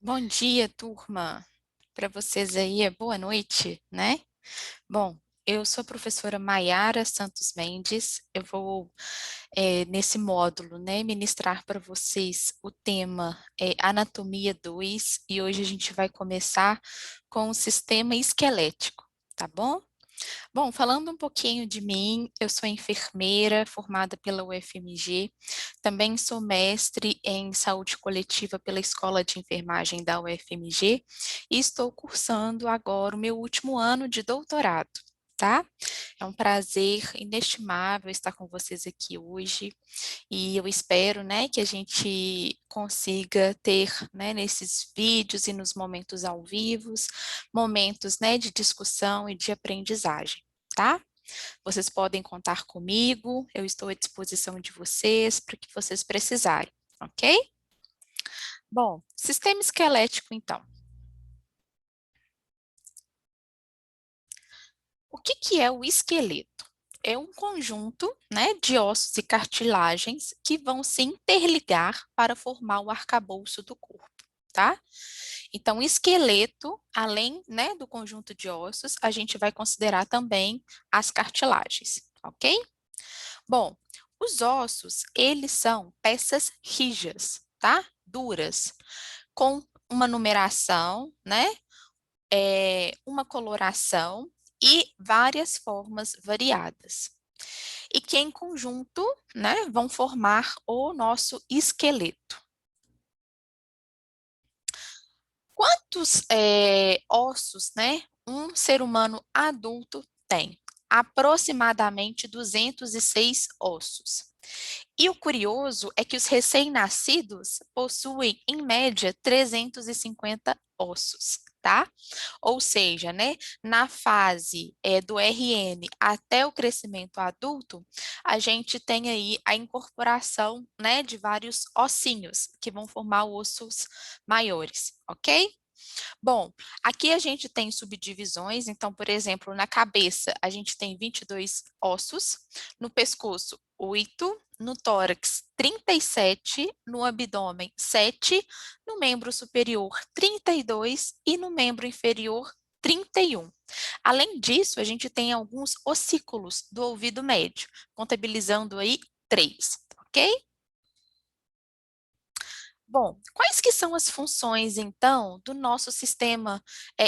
Bom dia, turma. Para vocês aí é boa noite, né? Bom, eu sou a professora Maiara Santos Mendes. Eu vou, nesse módulo, né, ministrar para vocês o tema Anatomia 2 e hoje a gente vai começar com o sistema esquelético, tá bom? Bom, falando um pouquinho de mim, eu sou enfermeira formada pela UFMG, também sou mestre em saúde coletiva pela Escola de Enfermagem da UFMG e estou cursando agora o meu último ano de doutorado. Tá? É um prazer inestimável estar com vocês aqui hoje e eu espero, né, que a gente consiga ter, né, nesses vídeos e nos momentos ao vivo, momentos, né, de discussão e de aprendizagem, tá? Vocês podem contar comigo, eu estou à disposição de vocês para que vocês precisarem, ok? Bom, sistema esquelético, então. O que é o esqueleto? É um conjunto, né, de ossos e cartilagens que vão se interligar para formar o arcabouço do corpo, tá? Então, o esqueleto, além, né, do conjunto de ossos, a gente vai considerar também as cartilagens, ok? Bom, os ossos, eles são peças rijas, tá? Duras, com uma numeração, né? Uma coloração e várias formas variadas. E que em conjunto, né, vão formar o nosso esqueleto. Quantos ossos, né, um ser humano adulto tem? Aproximadamente 206 ossos. E o curioso é que os recém-nascidos possuem, em média, 350 ossos, tá? Ou seja, né, na fase do RN até o crescimento adulto, a gente tem aí a incorporação, né, de vários ossinhos que vão formar ossos maiores, ok? Bom, aqui a gente tem subdivisões, então, por exemplo, na cabeça a gente tem 22 ossos, no pescoço 8, no tórax 37, no abdômen 7, no membro superior 32 e no membro inferior 31. Além disso, a gente tem alguns ossículos do ouvido médio, contabilizando aí 3, ok? Bom, quais que são as funções, então, do nosso sistema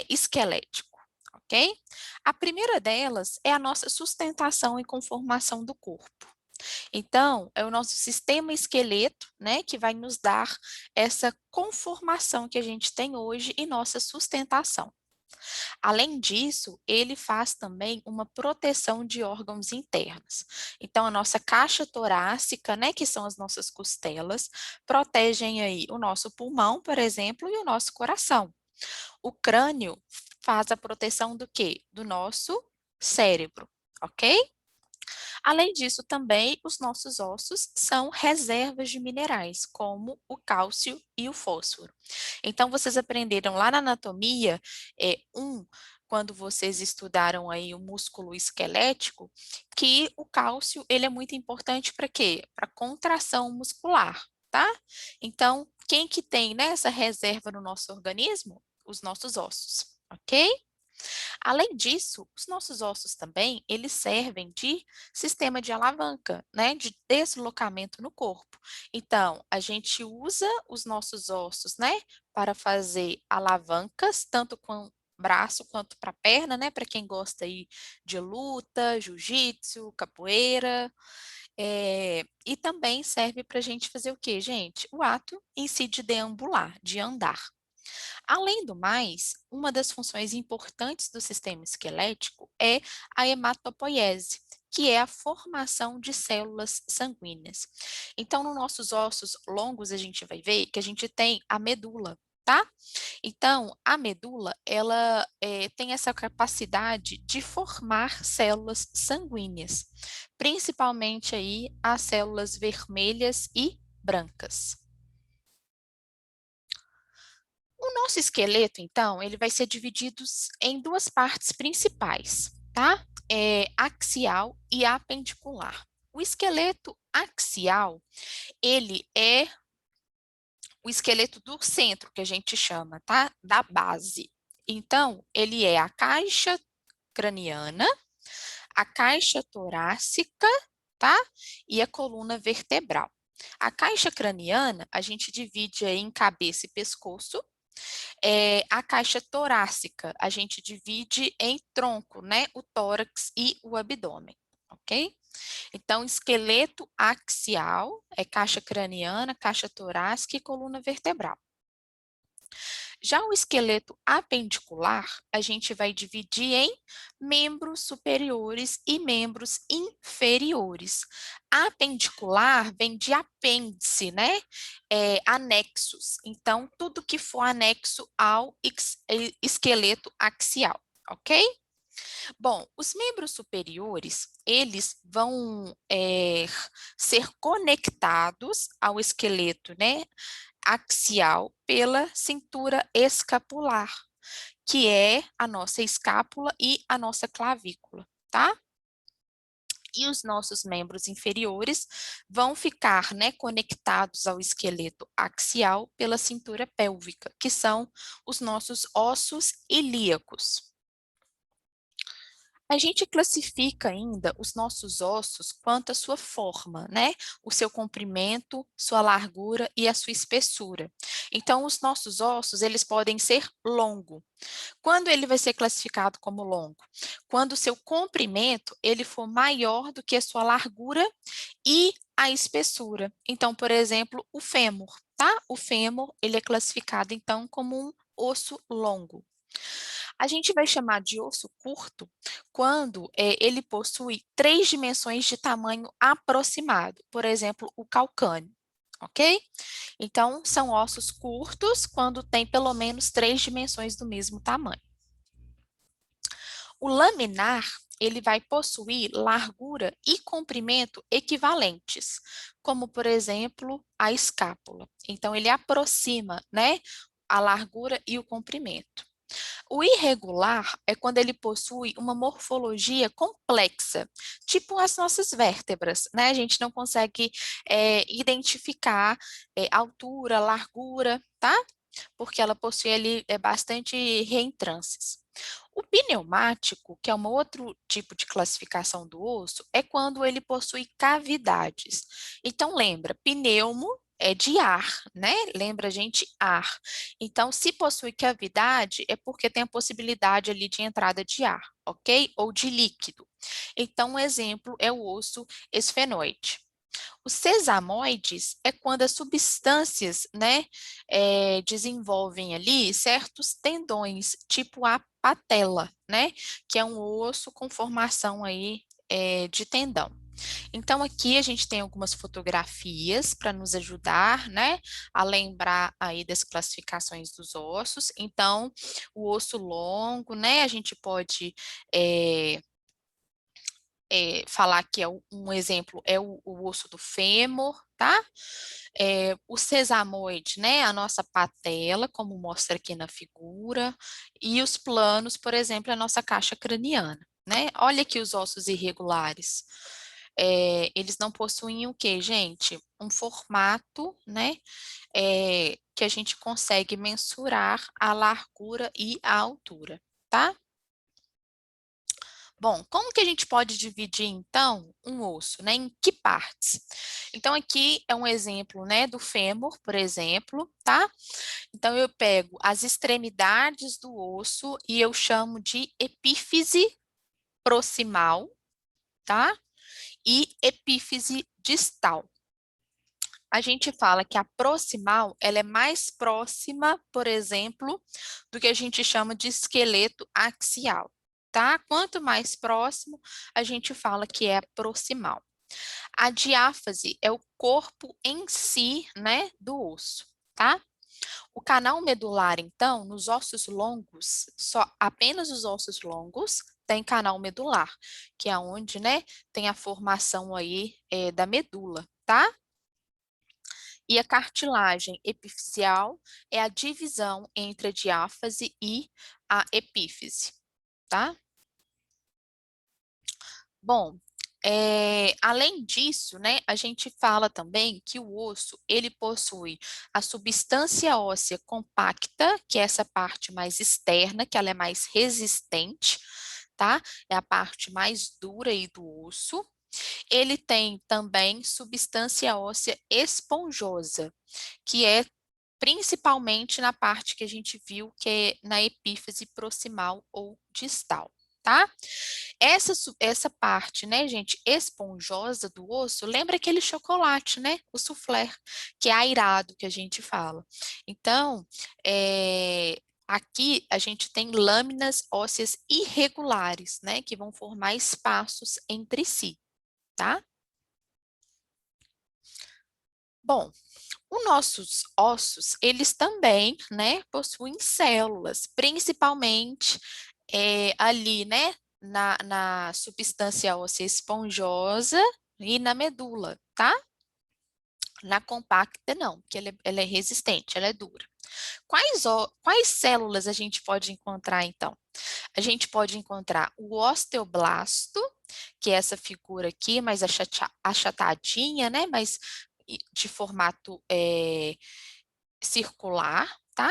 esquelético, ok? A primeira delas é a nossa sustentação e conformação do corpo. Então, é o nosso sistema esqueleto, né, que vai nos dar essa conformação que a gente tem hoje e nossa sustentação. Além disso, ele faz também uma proteção de órgãos internos. Então, a nossa caixa torácica, né, que são as nossas costelas, protegem aí o nosso pulmão, por exemplo, e o nosso coração. O crânio faz a proteção do quê? Do nosso cérebro, ok? Além disso, também os nossos ossos são reservas de minerais, como o cálcio e o fósforo. Então, vocês aprenderam lá na anatomia, quando vocês estudaram aí o músculo esquelético, que o cálcio ele é muito importante para quê? Para contração muscular, tá? Então, quem que tem, né, essa reserva no nosso organismo? Os nossos ossos, ok? Além disso, os nossos ossos também, eles servem de sistema de alavanca, né, de deslocamento no corpo. Então, a gente usa os nossos ossos, né, para fazer alavancas, tanto com braço quanto para perna, né, para quem gosta aí de luta, jiu-jitsu, capoeira, e também serve para a gente fazer o quê, gente? O ato em si de deambular, de andar. Além do mais, uma das funções importantes do sistema esquelético é a hematopoiese, que é a formação de células sanguíneas. Então, nos nossos ossos longos, a gente vai ver que a gente tem a medula, tá? Então, a medula, ela tem essa capacidade de formar células sanguíneas, principalmente aí as células vermelhas e brancas. O nosso esqueleto, então, ele vai ser dividido em duas partes principais, tá? Axial e apendicular. O esqueleto axial, ele é o esqueleto do centro, que a gente chama, tá? Da base. Então, ele é a caixa craniana, a caixa torácica, tá? E a coluna vertebral. A caixa craniana, a gente divide aí em cabeça e pescoço. A caixa torácica, a gente divide em tronco, né? O tórax e o abdômen, ok? Então, esqueleto axial é caixa craniana, caixa torácica e coluna vertebral. Já o esqueleto apendicular, a gente vai dividir em membros superiores e membros inferiores. Apendicular vem de apêndice, né? Anexos. Então, tudo que for anexo ao esqueleto axial, ok? Bom, os membros superiores, eles vão ser conectados ao esqueleto, né, axial pela cintura escapular, que é a nossa escápula e a nossa clavícula, tá? E os nossos membros inferiores vão ficar, né, conectados ao esqueleto axial pela cintura pélvica, que são os nossos ossos ilíacos. A gente classifica ainda os nossos ossos quanto à sua forma, né? O seu comprimento, sua largura e a sua espessura. Então, os nossos ossos, eles podem ser longo. Quando ele vai ser classificado como longo? Quando o seu comprimento, ele for maior do que a sua largura e a espessura. Então, por exemplo, o fêmur, tá? O fêmur, ele é classificado, então, como um osso longo. A gente vai chamar de osso curto quando ele possui 3 dimensões de tamanho aproximado, por exemplo, o calcâneo, ok? Então, são ossos curtos quando tem pelo menos 3 dimensões do mesmo tamanho. O laminar, ele vai possuir largura e comprimento equivalentes, como, por exemplo, a escápula. Então, ele aproxima, né, a largura e o comprimento. O irregular é quando ele possui uma morfologia complexa, tipo as nossas vértebras, né? A gente não consegue identificar altura, largura, tá? Porque ela possui ali bastante reentrances. O pneumático, que é um outro tipo de classificação do osso, é quando ele possui cavidades. Então, lembra, pneumo é de ar, né? Lembra, gente, ar. Então, se possui cavidade, é porque tem a possibilidade ali de entrada de ar, ok? Ou de líquido. Então, um exemplo é o osso esfenoide. Os sesamoides é quando as substâncias, né, desenvolvem ali certos tendões, tipo a patela, né, que é um osso com formação aí de tendão. Então, aqui a gente tem algumas fotografias para nos ajudar, né, a lembrar aí das classificações dos ossos. Então, o osso longo, né, a gente pode falar que um exemplo é o osso do fêmur, tá? O sesamoide, né? A nossa patela, como mostra aqui na figura, e os planos, por exemplo, a nossa caixa craniana, né? Olha aqui os ossos irregulares. Eles não possuem o que, gente? Um formato, né? Que a gente consegue mensurar a largura e a altura, tá? Bom, como que a gente pode dividir, então, um osso, né? Em que partes? Então, aqui é um exemplo, né, do fêmur, por exemplo, tá? Então, eu pego as extremidades do osso e eu chamo de epífise proximal, tá? E epífise distal. A gente fala que a proximal, ela é mais próxima, por exemplo, do que a gente chama de esqueleto axial, tá? Quanto mais próximo, a gente fala que é proximal. A diáfase é o corpo em si, né, do osso, tá? O canal medular, então, nos ossos longos, só apenas os ossos longos tem canal medular, que é onde, né, tem a formação aí da medula, tá? E a cartilagem epifisial é a divisão entre a diáfase e a epífise, tá? Bom, Além disso, né, a gente fala também que o osso, ele possui a substância óssea compacta, que é essa parte mais externa, que ela é mais resistente, tá? É a parte mais dura aí do osso. Ele tem também substância óssea esponjosa, que é principalmente na parte que a gente viu, que é na epífise proximal ou distal, tá? Essa parte, né, gente, esponjosa do osso, lembra aquele chocolate, né, o soufflé, que é airado que a gente fala. Então, aqui a gente tem lâminas ósseas irregulares, né, que vão formar espaços entre si, tá? Bom, os nossos ossos, eles também, né, possuem células, principalmente ali, né, na substância óssea esponjosa e na medula, tá? Na compacta, não, porque ela é resistente, ela é dura. Quais células a gente pode encontrar, então? A gente pode encontrar o osteoblasto, que é essa figura aqui, mais achatadinha, né? Mas de formato circular, tá?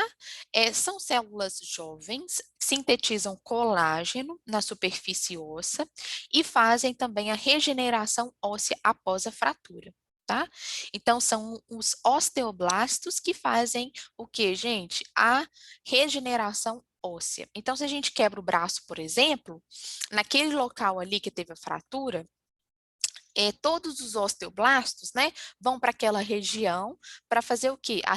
São células jovens, sintetizam colágeno na superfície óssea e fazem também a regeneração óssea após a fratura. Tá? Então, são os osteoblastos que fazem o que, gente? A regeneração óssea. Então, se a gente quebra o braço, por exemplo, naquele local ali que teve a fratura, todos os osteoblastos, né, vão para aquela região para fazer o quê? A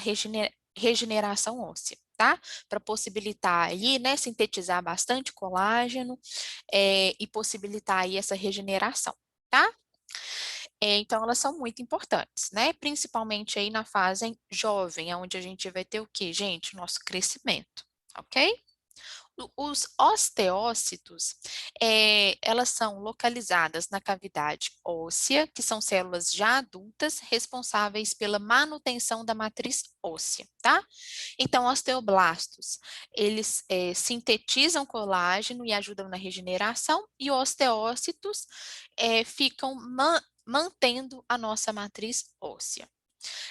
regeneração óssea, tá? Para possibilitar aí, né, sintetizar bastante colágeno e possibilitar aí essa regeneração, tá? Então, elas são muito importantes, né? Principalmente aí na fase jovem, onde a gente vai ter o quê, gente? Nosso crescimento, ok? Os osteócitos, elas são localizadas na cavidade óssea, que são células já adultas responsáveis pela manutenção da matriz óssea, tá? Então, osteoblastos, eles sintetizam colágeno e ajudam na regeneração, e osteócitos ficam mantendo a nossa matriz óssea.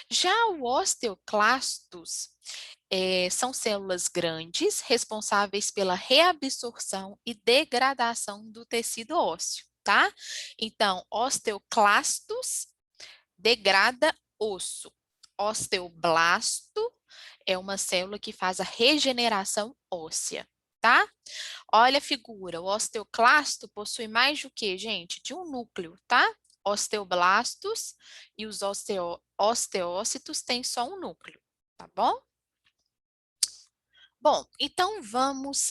Já o osteoclastos são células grandes responsáveis pela reabsorção e degradação do tecido ósseo, tá? Então, osteoclastos degrada osso. Osteoblasto é uma célula que faz a regeneração óssea, tá? Olha a figura, o osteoclasto possui mais do que, gente? De um núcleo, tá? Osteoblastos e os osteócitos têm só um núcleo, tá bom? Bom, então vamos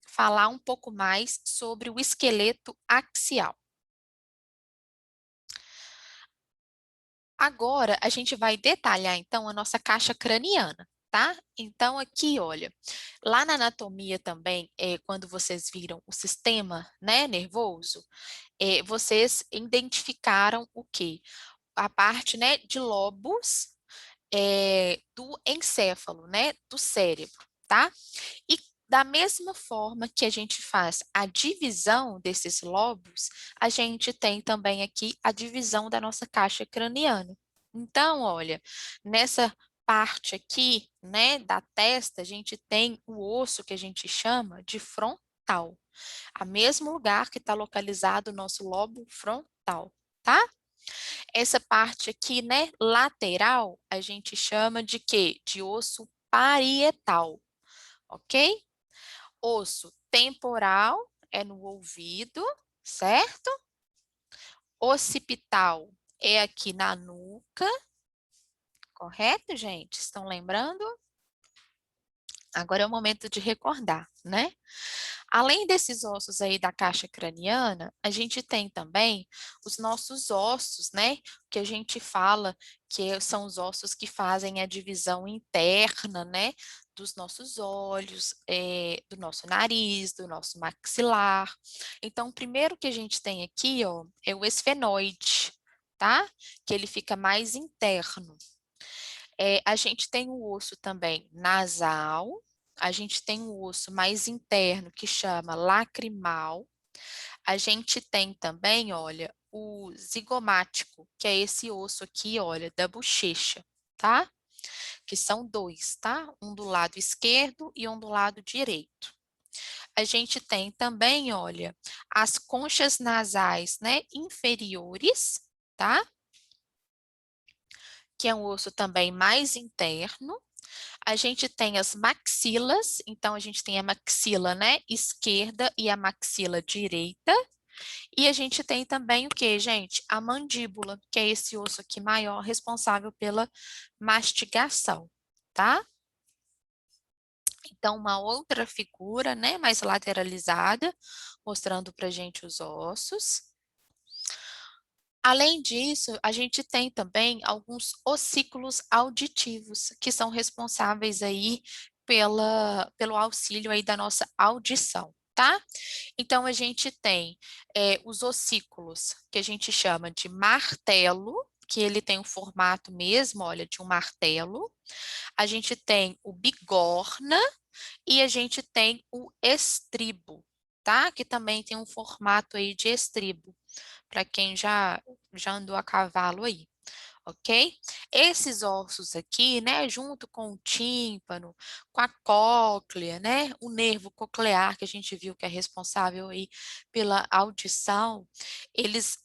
falar um pouco mais sobre o esqueleto axial. Agora, a gente vai detalhar, então, a nossa caixa craniana, tá? Então, aqui, olha, lá na anatomia também, quando vocês viram o sistema, né, nervoso, vocês identificaram o quê? A parte, né, de lobos do encéfalo, né, do cérebro, tá? E da mesma forma que a gente faz a divisão desses lobos, a gente tem também aqui a divisão da nossa caixa craniana. Então, olha, nessa parte aqui, né, da testa, a gente tem o osso que a gente chama de frontal, a mesmo lugar que está localizado o nosso lobo frontal, tá? Essa parte aqui, né, lateral, a gente chama de quê? De osso parietal, ok? Osso temporal é no ouvido, certo? Occipital é aqui na nuca, correto, gente? Estão lembrando? Agora é o momento de recordar, né? Além desses ossos aí da caixa craniana, a gente tem também os nossos ossos, né? Que a gente fala que são os ossos que fazem a divisão interna, né? Dos nossos olhos, do nosso nariz, do nosso maxilar. Então, o primeiro que a gente tem aqui, ó, é o esfenoide, tá? Que ele fica mais interno. A gente tem o osso também nasal, a gente tem o osso mais interno que chama lacrimal, A gente tem também, olha, o zigomático, que é esse osso aqui, olha, da bochecha, tá? Que são dois, tá? Um do lado esquerdo e um do lado direito. A gente tem também, olha, as conchas nasais, né, inferiores, tá? Que é um osso também mais interno. A gente tem as maxilas, então a gente tem a maxila, né, esquerda e a maxila direita. E a gente tem também o que, gente? A mandíbula, que é esse osso aqui maior, responsável pela mastigação, tá? Então, uma outra figura, né, mais lateralizada, mostrando pra gente os ossos. Além disso, a gente tem também alguns ossículos auditivos, que são responsáveis aí pelo auxílio aí da nossa audição, tá? Então, a gente tem os ossículos, que a gente chama de martelo, que ele tem o formato mesmo, olha, de um martelo. A gente tem o bigorna e a gente tem o estribo, tá? Que também tem um formato aí de estribo, para quem já andou a cavalo aí, ok? Esses ossos aqui, né, junto com o tímpano, com a cóclea, né, o nervo coclear que a gente viu que é responsável aí pela audição, eles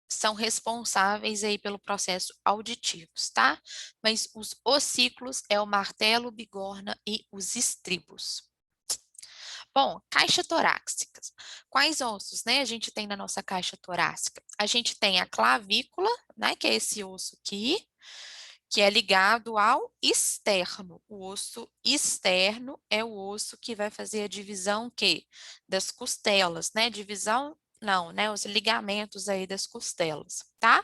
são responsáveis aí pelo processo auditivos, tá? Mas os ossículos é o martelo, bigorna e os estribos. Bom, caixa torácica. Quais ossos, né, a gente tem na nossa caixa torácica? A gente tem a clavícula, né, que é esse osso aqui, que é ligado ao externo. O osso externo é o osso que vai fazer a divisão que das costelas, né? Divisão não, né? Os ligamentos aí das costelas, tá?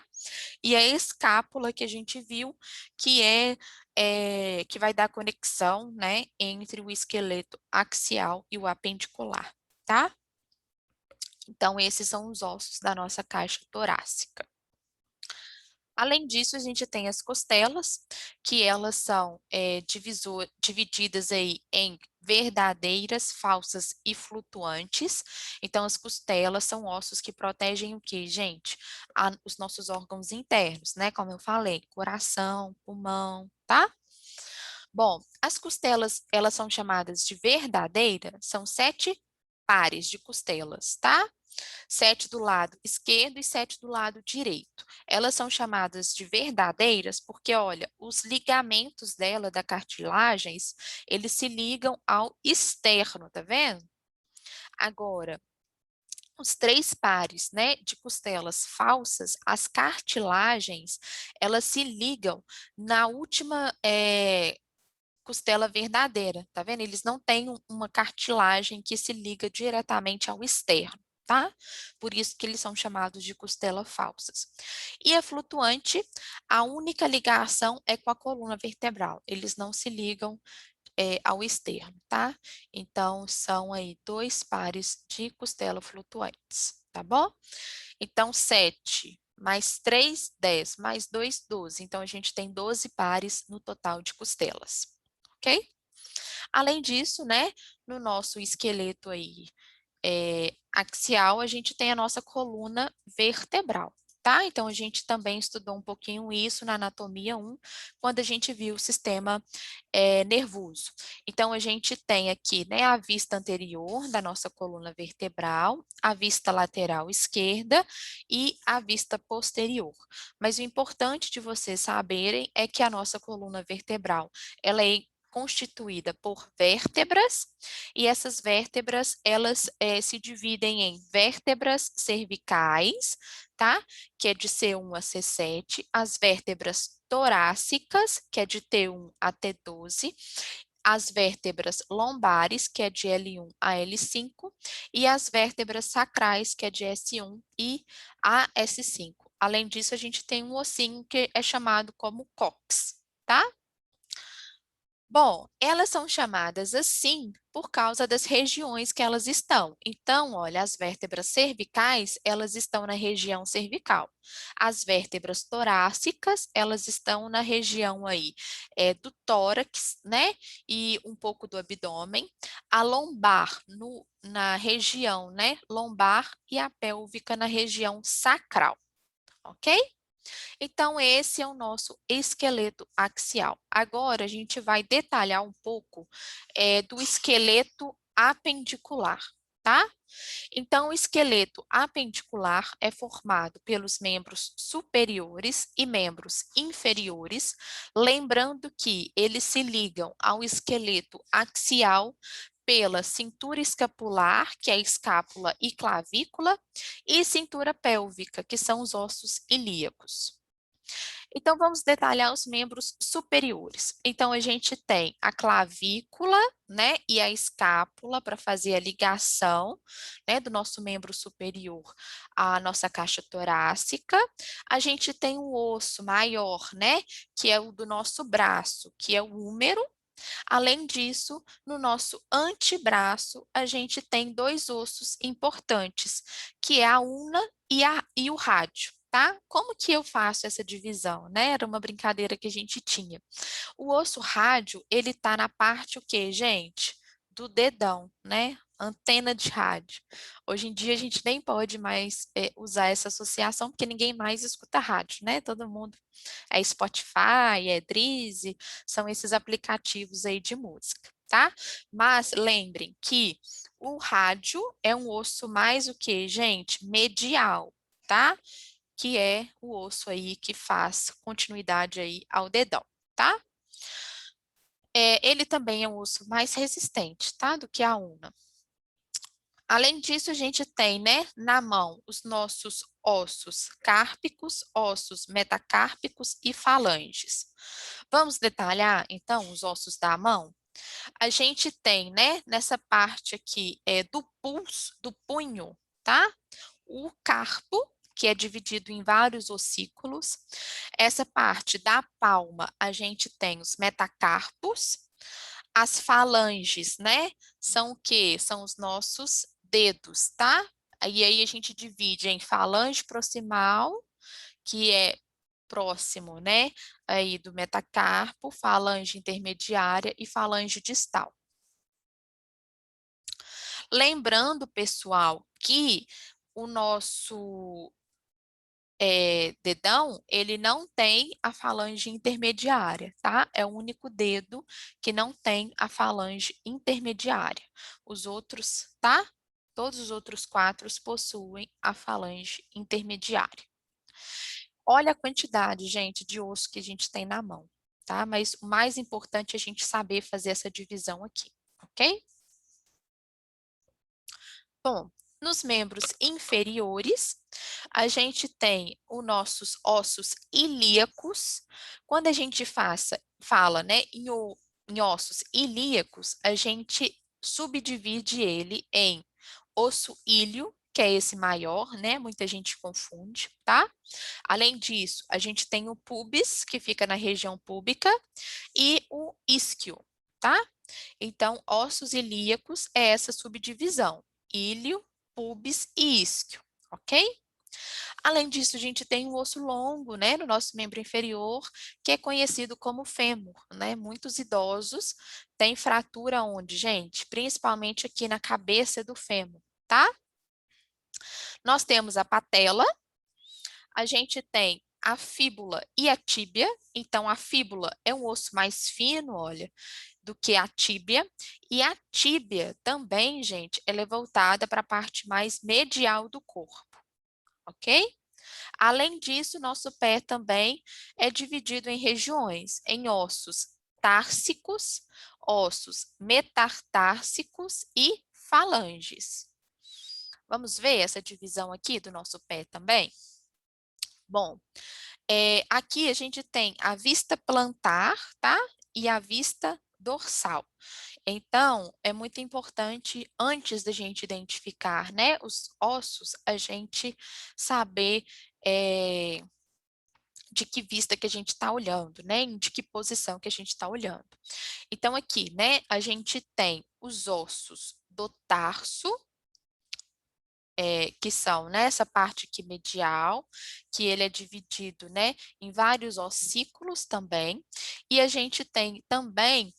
E a escápula que a gente viu que que vai dar conexão, né, entre o esqueleto axial e o apendicular, tá? Então, esses são os ossos da nossa caixa torácica. Além disso, a gente tem as costelas, que elas são divididas aí em verdadeiras, falsas e flutuantes. Então, as costelas são ossos que protegem o quê, gente? Os nossos órgãos internos, né? Como eu falei, coração, pulmão, tá? Bom, as costelas, elas são chamadas de verdadeira, são 7 pares de costelas, tá? 7 do lado esquerdo e 7 do lado direito. Elas são chamadas de verdadeiras porque, olha, os ligamentos dela, da cartilagens, eles se ligam ao externo, tá vendo? Agora, os 3 pares, né, de costelas falsas, as cartilagens, elas se ligam na última costela verdadeira, tá vendo? Eles não têm uma cartilagem que se liga diretamente ao externo, tá? Por isso que eles são chamados de costela falsas. E a flutuante, a única ligação é com a coluna vertebral. Eles não se ligam ao externo, tá? Então, são aí 2 pares de costela flutuantes, tá bom? Então, 7 mais 3, 10, mais 2, 12. Então, a gente tem 12 pares no total de costelas, ok? Além disso, né, no nosso esqueleto aí axial, a gente tem a nossa coluna vertebral, tá? Então, a gente também estudou um pouquinho isso na anatomia 1, quando a gente viu o sistema nervoso. Então, a gente tem aqui, né, a vista anterior da nossa coluna vertebral, a vista lateral esquerda e a vista posterior. Mas o importante de vocês saberem é que a nossa coluna vertebral, ela é constituída por vértebras, e essas vértebras, elas se dividem em vértebras cervicais, tá? Que é de C1 a C7, as vértebras torácicas, que é de T1 a T12, as vértebras lombares, que é de L1 a L5, e as vértebras sacrais, que é de S1 e a S5. Além disso, a gente tem um ossinho que é chamado como cóccix, tá? Bom, elas são chamadas assim por causa das regiões que elas estão. Então, olha, as vértebras cervicais, elas estão na região cervical. As vértebras torácicas, elas estão na região aí do tórax, né? E um pouco do abdômen. A lombar na região, né? Lombar e a pélvica na região sacral, ok? Então, esse é o nosso esqueleto axial. Agora, a gente vai detalhar um pouco do esqueleto apendicular, tá? Então, o esqueleto apendicular é formado pelos membros superiores e membros inferiores, lembrando que eles se ligam ao esqueleto axial pela cintura escapular, que é a escápula e clavícula, e cintura pélvica, que são os ossos ilíacos. Então, vamos detalhar os membros superiores. Então, a gente tem a clavícula, né, e a escápula para fazer a ligação, né, do nosso membro superior à nossa caixa torácica. A gente tem um osso maior, né, que é o do nosso braço, que é o húmero. Além disso, no nosso antebraço, a gente tem dois ossos importantes, que é a una e o rádio. Tá? Como que eu faço essa divisão, né? Era uma brincadeira que a gente tinha. O osso rádio, ele tá na parte o quê, gente? Do dedão, né? Antena de rádio. Hoje em dia a gente nem pode mais usar essa associação porque ninguém mais escuta rádio, né? Todo mundo é Spotify, é Drizzy, são esses aplicativos aí de música, tá? Mas lembrem que o rádio é um osso mais o que, gente? Medial, tá? Que é o osso aí que faz continuidade aí ao dedão, tá? Ele também é um osso mais resistente, tá? Do que a una. Além disso, a gente tem, né, na mão os nossos ossos cárpicos, ossos metacárpicos e falanges. Vamos detalhar, então, os ossos da mão? A gente tem, né, nessa parte aqui do pulso, do punho, tá? O carpo, que é dividido em vários ossículos. Essa parte da palma, a gente tem os metacarpos. As falanges, né? São o quê? São os nossos dedos, tá? E aí a gente divide em falange proximal, que é próximo, né? Aí do metacarpo, falange intermediária e falange distal. Lembrando, pessoal, que o nosso dedão, ele não tem a falange intermediária, tá? É o único dedo que não tem a falange intermediária. Os outros, tá? Todos os outros quatro possuem a falange intermediária. Olha a quantidade, gente, de osso que a gente tem na mão, tá? Mas o mais importante é a gente saber fazer essa divisão aqui, ok? Bom, nos membros inferiores, a gente tem os nossos ossos ilíacos. Quando a gente fala, né, em ossos ilíacos, a gente subdivide ele em osso íleo, que é esse maior, né? Muita gente confunde, tá? Além disso, a gente tem o pubis, que fica na região púbica, e o isquio, tá? Então, ossos ilíacos é essa subdivisão, íleo, pubis e isquio, ok? Além disso, a gente tem um osso longo, né, no nosso membro inferior, que é conhecido como fêmur, né? Muitos idosos têm fratura onde, gente? Principalmente aqui na cabeça do fêmur, tá? Nós temos a patela, a gente tem a fíbula e a tíbia. Então, a fíbula é um osso mais fino, olha, do que a tíbia. E a tíbia também, gente, ela é voltada para a parte mais medial do corpo, ok? Além disso, nosso pé também é dividido em regiões, em ossos társicos, ossos metatársicos e falanges. Vamos ver essa divisão aqui do nosso pé também? Bom, aqui a gente tem a vista plantar, tá? E a vista dorsal. Então, é muito importante, antes da gente identificar, né, os ossos, a gente saber de que vista que a gente está olhando, né? De que posição que a gente está olhando. Então, aqui, né, a gente tem os ossos do tarso, que são nessa parte aqui medial, que ele é dividido, né, em vários ossículos também, e a gente tem também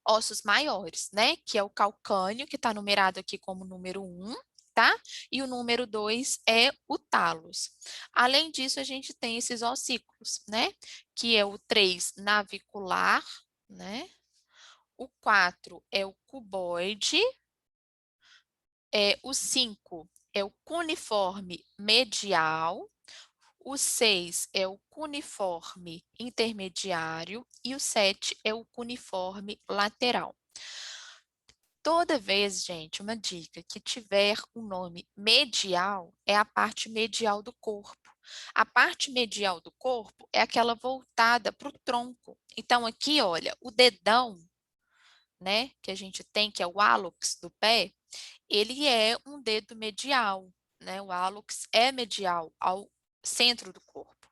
ossos maiores, né, que é o calcâneo, que está numerado aqui como número 1, tá? E o número 2 é o talos. Além disso, a gente tem esses ossículos, né, que é o 3 navicular, né? O 4 é o cuboide, o 5 é o cuneiforme medial, o 6 é o cuneiforme intermediário e o 7 é o cuneiforme lateral. Toda vez, gente, uma dica, que tiver um nome medial, é a parte medial do corpo. A parte medial do corpo é aquela voltada para o tronco. Então, aqui, olha, o dedão, né, que a gente tem, que é o hálux do pé, ele é um dedo medial, né? O hálux é medial ao centro do corpo.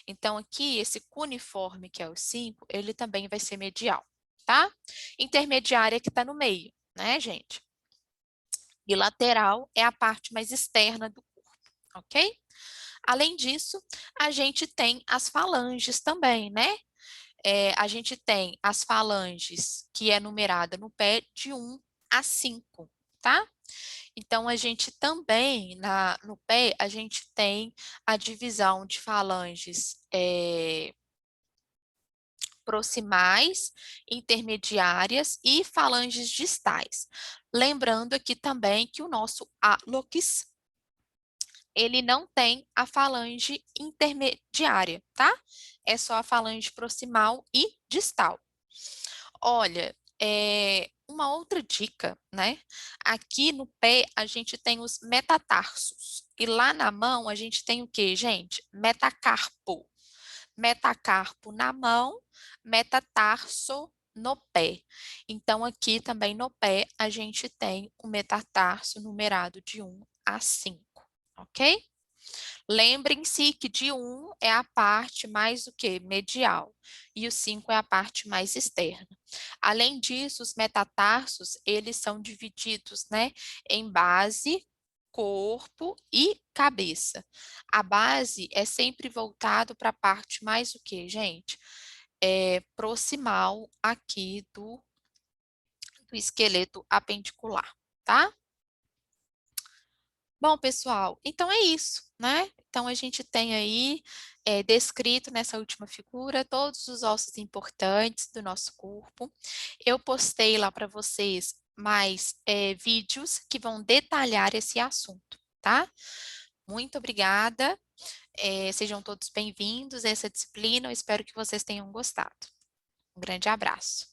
Então, aqui, esse cuneiforme, que é o 5, ele também vai ser medial, tá? Intermediária que está no meio, né, gente? E lateral é a parte mais externa do corpo, ok? Além disso, a gente tem as falanges também, né? A gente tem as falanges, que é numerada no pé de 1 a 5, tá? Então, a gente também, no pé, a gente tem a divisão de falanges proximais, intermediárias e falanges distais. Lembrando aqui também que o nosso hálux, ele não tem a falange intermediária, tá? É só a falange proximal e distal. Olha, uma outra dica, né? Aqui no pé a gente tem os metatarsos e lá na mão a gente tem o que, gente? Metacarpo. Metacarpo na mão, metatarso no pé. Então, aqui também no pé a gente tem o metatarso numerado de 1 a 5, ok? Lembrem-se que de 1 é a parte mais o que? Medial. E o 5 é a parte mais externa. Além disso, os metatarsos, eles são divididos, né, em base, corpo e cabeça. A base é sempre voltado para a parte mais o que, gente? Proximal aqui do esqueleto apendicular, tá? Bom, pessoal, então é isso, né? Então, a gente tem aí descrito nessa última figura todos os ossos importantes do nosso corpo. Eu postei lá para vocês mais vídeos que vão detalhar esse assunto, tá? Muito obrigada, sejam todos bem-vindos a essa disciplina, eu espero que vocês tenham gostado. Um grande abraço.